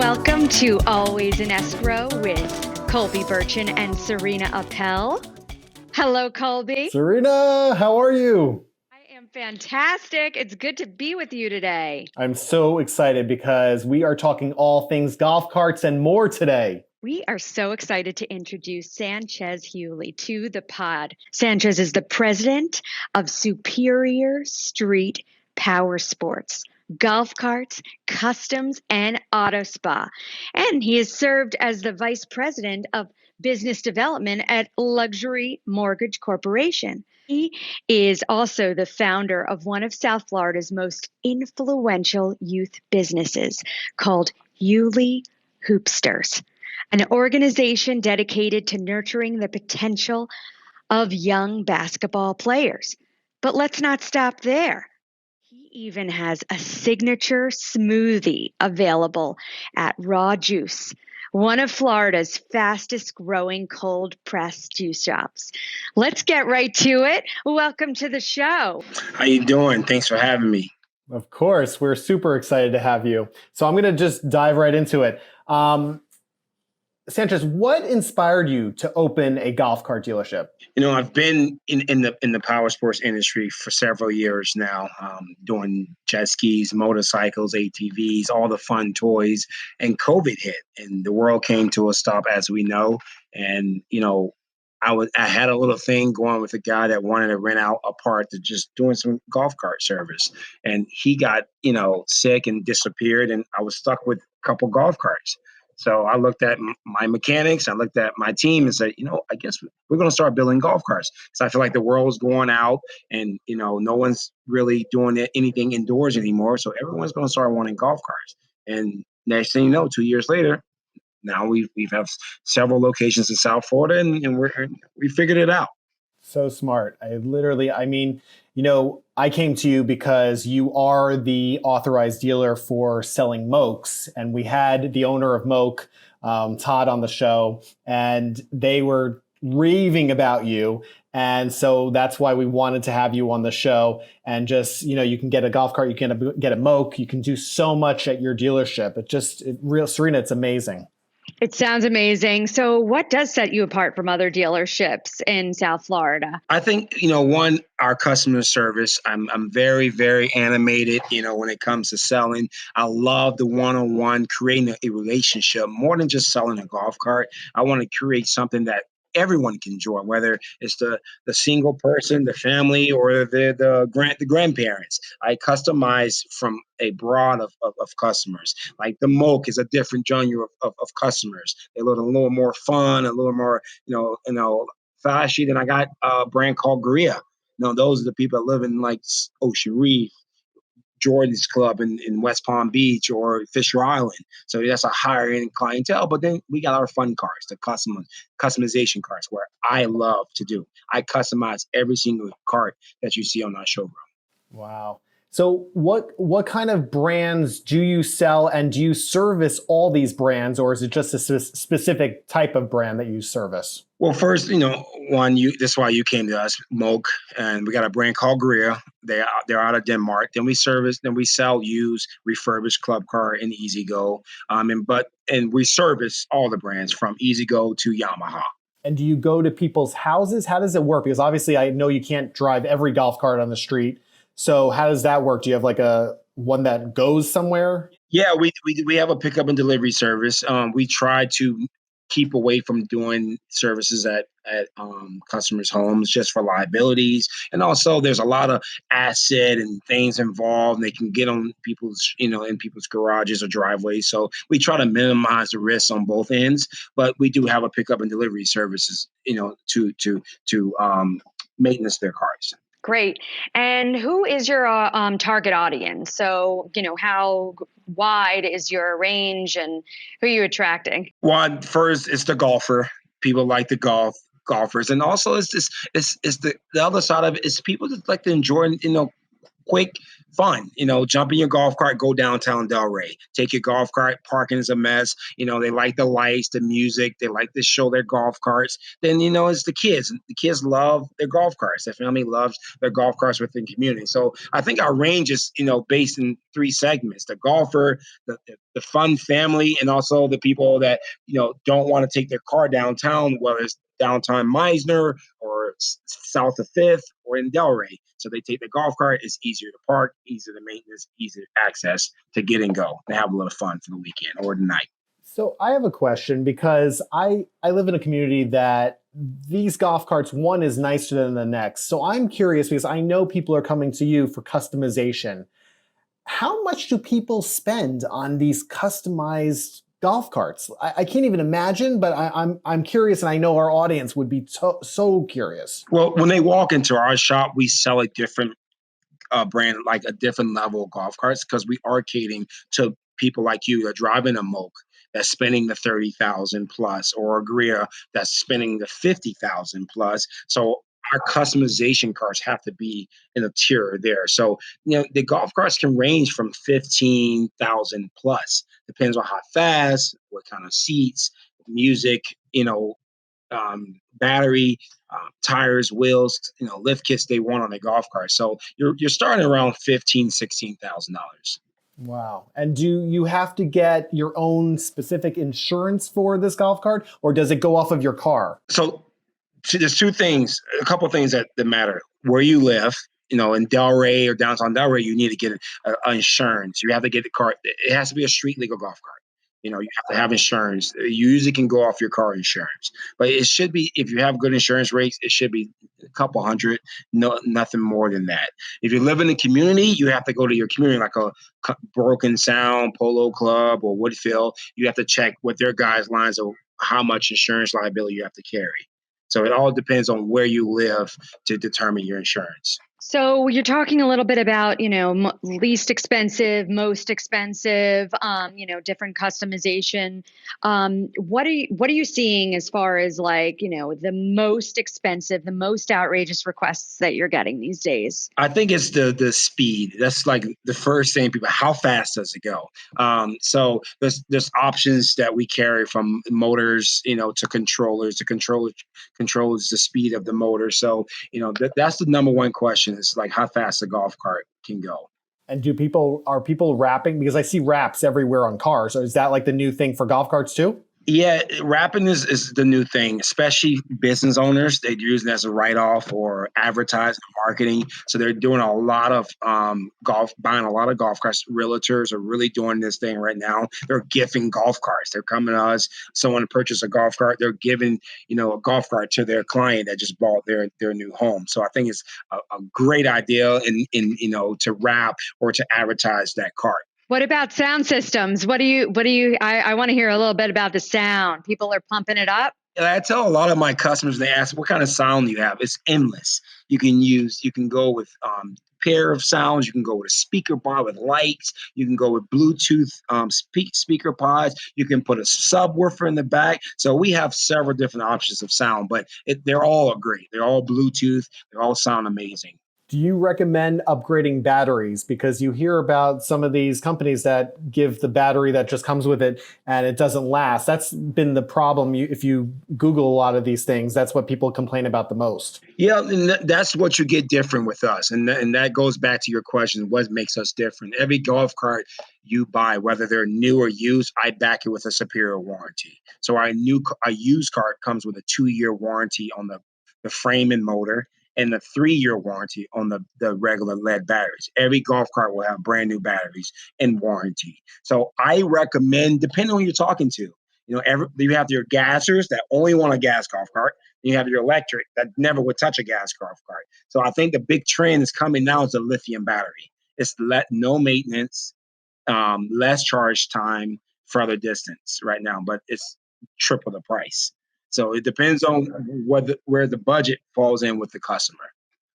Welcome to Always in Escrow with Colby Burchin and Sarina Appel. Hello, Colby. Sarina, how are you? I am fantastic. It's good to be with you today. I'm so excited because we are talking all things golf carts and more today. We are so excited to introduce Sanchez Hughley to the pod. Sanchez is the president of Superior Street Power Sports, golf carts, customs, and auto spa. And he has served as the vice president of business development at Luxury Mortgage Corporation. He is also the founder of one of South Florida's most influential youth businesses called Hughley Hoopsters, an organization dedicated to nurturing the potential of young basketball players. But let's not stop there. He even has a signature smoothie available at Raw Juice, one of Florida's fastest growing cold pressed juice shops. Let's get right to it. Welcome to the show. How you doing? Thanks for having me. Of course, we're super excited to have you. So I'm going to just dive right into it. Sanchez, what inspired you to open a golf cart dealership? You know, I've been in the power sports industry for several years now, doing jet skis, motorcycles, ATVs, all the fun toys. And COVID hit, and the world came to a stop, as we know. And you know, I had a little thing going with a guy that wanted to rent out a part to just doing some golf cart service, and he got sick and disappeared, and I was stuck with a couple golf carts. So I looked at my mechanics, I looked at my team and said, I guess we're going to start building golf carts. So I feel like the world's going out and, no one's really doing anything indoors anymore. So everyone's going to start wanting golf carts. And next thing you know, 2 years later, now we have several locations in South Florida and we figured it out. So smart. I came to you because you are the authorized dealer for selling Mokes. And we had the owner of Moke, Todd, on the show, and they were raving about you. And so that's why we wanted to have you on the show. And just, you can get a golf cart, you can get a Moke, you can do so much at your dealership. Sarina, it's amazing. It sounds amazing. So what does set you apart from other dealerships in South Florida? I think, one, our customer service. I'm very, very animated, when it comes to selling. I love the one-on-one, creating a relationship more than just selling a golf cart. I want to create something that everyone can enjoy, whether it's the single person, the family, or the grandparents. I customize from a broad of customers. Like the Moke is a different genre of customers. They're a little more fun, a little more, flashy. Then I got a brand called Gria. Those are the people that live in like Ocean Reef, Jordan's Club in West Palm Beach, or Fisher Island. So that's a higher end clientele. But then we got our fun cars, the customization cars, where I love to do. I customize every single cart that you see on our showroom. Wow. So what kind of brands do you sell, and do you service all these brands, or is it just a specific type of brand that you service? Well, first, this is why you came to us, Moke, and we got a brand called Greer. They're out of Denmark. Then we sell used, refurbished club car and Easy Go. And we service all the brands from Easy Go to Yamaha. And do you go to people's houses? How does it work? Because obviously I know you can't drive every golf cart on the street. So how does that work? Do you have like a one that goes somewhere? Yeah, we have a pickup and delivery service. We try to keep away from doing services at customers' homes just for liabilities. And also there's a lot of asset and things involved. They can get on people's, in people's garages or driveways. So we try to minimize the risks on both ends, but we do have a pickup and delivery services, to maintenance their cars. Great. And who is your target audience? So, how wide is your range and who are you attracting? Well, first, it's the golfer. People like the golfers. And also it's the other side of it is people that like to enjoy, quick, fun. Jump in your golf cart, go downtown Delray. Take your golf cart. Parking is a mess. They like the lights, the music. They like to show their golf carts. Then it's the kids. The kids love their golf carts. Their family loves their golf carts within the community. So I think our range is based in three segments: the golfer, the fun family, and also the people that don't want to take their car downtown, whether it's downtown Meisner or south of Fifth or in Delray. So they take the golf cart. It's easier to park, easier to maintenance, easier access to get and go and have a little fun for the weekend or the night. So I have a question because I live in a community that these golf carts, one is nicer than the next. So I'm curious because I know people are coming to you for customization. How much do people spend on these customized golf carts? I can't even imagine, but I'm curious, and I know our audience would be so curious. Well, when they walk into our shop, we sell a different brand, like a different level of golf carts, because we are catering to people like you that are driving a Moke that's spending the 30,000 plus, or a Greer that's spending the 50,000 plus. So our customization carts have to be in a tier there. So the golf carts can range from 15,000 plus. Depends on how fast, what kind of seats, music, battery, tires, wheels, lift kits they want on a golf cart. So you're starting around $16,000. Wow. And do you have to get your own specific insurance for this golf cart, or does it go off of your car? So there's a couple of things that matter. Where you live, in Delray or downtown Delray, you need to get insurance. You have to get the cart. It has to be a street legal golf cart. You have to have insurance. You usually can go off your car insurance, but it should be, if you have good insurance rates, it should be a couple hundred, nothing more than that. If you live in the community, you have to go to your community, like a Broken Sound, Polo Club, or Woodfield. You have to check what their guidelines of how much insurance liability you have to carry. So it all depends on where you live to determine your insurance. So you're talking a little bit about, least expensive, most expensive, different customization. What are you seeing as far as the most expensive, the most outrageous requests that you're getting these days? I think it's the speed. That's like the first thing people, how fast does it go? So there's options that we carry, from motors, to controllers. The controller controls the speed of the motor. So, that's the number one question, is like how fast a golf cart can go. And are people wrapping? Because I see wraps everywhere on cars. So is that like the new thing for golf carts too? Yeah, wrapping is the new thing, especially business owners. They use it as a write-off or advertising, marketing. So they're doing a lot of buying a lot of golf carts. Realtors are really doing this thing right now. They're gifting golf carts. They're coming to us. Someone to purchase a golf cart, they're giving a golf cart to their client that just bought their new home. So I think it's a great idea in to wrap or to advertise that cart. What about sound systems? I want to hear a little bit about the sound. People are pumping it up. And I tell a lot of my customers, they ask, what kind of sound do you have? It's endless. You can go with pair of sounds. You can go with a speaker bar with lights. You can go with Bluetooth speaker pods. You can put a subwoofer in the back. So we have several different options of sound, but they're all great. They're all Bluetooth. They all sound amazing. Do you recommend upgrading batteries? Because you hear about some of these companies that give the battery that just comes with it and it doesn't last. That's been the problem. If you Google a lot of these things, that's what people complain about the most. Yeah, and that's what you get different with us. And that goes back to your question, what makes us different? Every golf cart you buy, whether they're new or used, I back it with a superior warranty. So our used cart comes with a 2-year warranty on the frame and motor, and the 3-year warranty on the regular lead batteries. Every golf cart will have brand new batteries and warranty. So I recommend, depending on who you're talking to, you have your gassers that only want a gas golf cart. You have your electric that never would touch a gas golf cart. So I think the big trend is coming now is the lithium battery. It's no maintenance, less charge time, further distance right now, but it's triple the price. So it depends on where the budget falls in with the customer.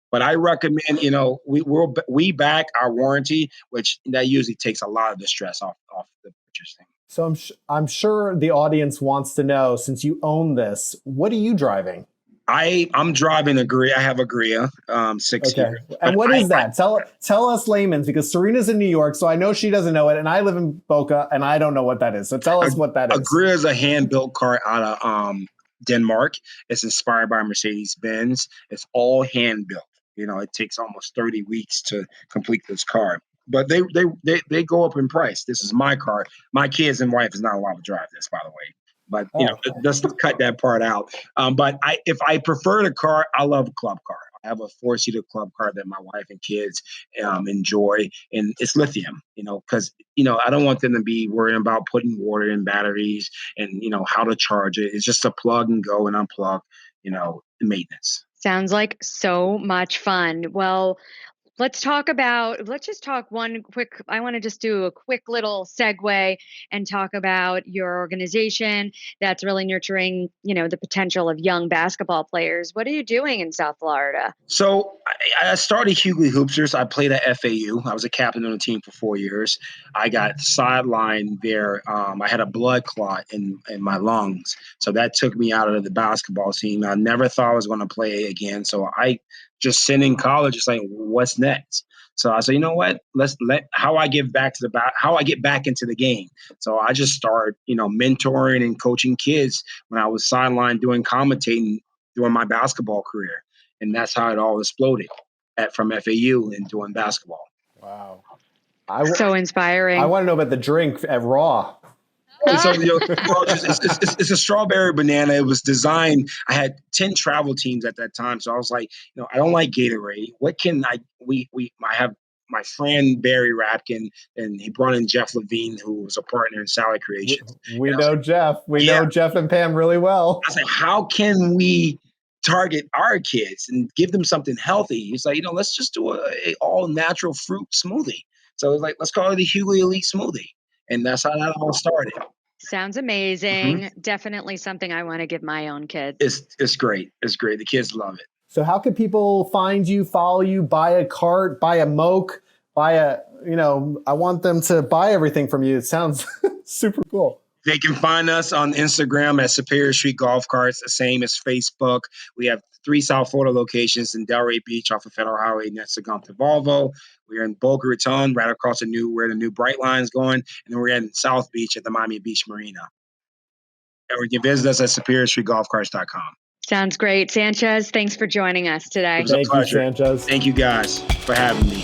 But I recommend, we back our warranty, which that usually takes a lot of the stress off the purchasing. So I'm sure the audience wants to know, since you own this, what are you driving? I'm driving a Gria. I have a Gria, 6 years. Okay. And what is that? Tell us layman's, because Sarina's in New York, so I know she doesn't know it, and I live in Boca, and I don't know what that is. So tell us what that is. A Gria is a hand-built car out of Denmark. It's inspired by Mercedes-Benz. It's all hand-built. It takes almost 30 weeks to complete this car. But they go up in price. This is my car. My kids and wife is not allowed to drive this, by the way. But let's cut that part out. But if I prefer the car, I love a club car. I have a 4-seater club car that my wife and kids enjoy, and it's lithium. Because I don't want them to be worrying about putting water in batteries and how to charge it. It's just a plug and go and unplug. The maintenance. Sounds like so much fun. Well, let's just talk I want to just do a quick little segue and talk about your organization that's really nurturing, the potential of young basketball players. What are you doing in South Florida? So I started Hughley Hoopsters. I played at FAU. I was a captain on the team for 4 years. I got sidelined there. I had a blood clot in my lungs. So that took me out of the basketball team. I never thought I was going to play again. So I just sitting in college, it's like, what's next? So I said, you know what? How I get back into the game. So I just started, mentoring and coaching kids when I was sidelined doing commentating during my basketball career. And that's how it all exploded from FAU and doing basketball. Wow. So inspiring. I want to know about the drink at Raw. So it's a strawberry banana. It was designed. I had 10 travel teams at that time, so I was like, I don't like Gatorade. What can I have my friend Barry Rapkin, and he brought in Jeff Levine, who was a partner in Salad Creations. We know Jeff. We know Jeff and Pam really well. I was like, how can we target our kids and give them something healthy? He's like, let's just do a all natural fruit smoothie. So it was like, let's call it the Hughley Elite Smoothie. And that's how that all started. Sounds amazing. Mm-hmm. Definitely something I want to give my own kids. It's great. It's great. The kids love it. So how can people find you, follow you, buy a cart, buy a moke, I want them to buy everything from you. It sounds super cool. They can find us on Instagram at Superior Street Golf Carts, the same as Facebook. We have 3 South Florida locations in Delray Beach off of Federal Highway next to Gumpton Volvo. We're in Boca Raton, right across where the new Bright Line's going. And then we're in South Beach at the Miami Beach Marina. And you can visit us at SuperiorStreetGolfCarts.com. Sounds great. Sanchez, thanks for joining us today. It was a pleasure. Thank you, Sanchez. Thank you guys for having me.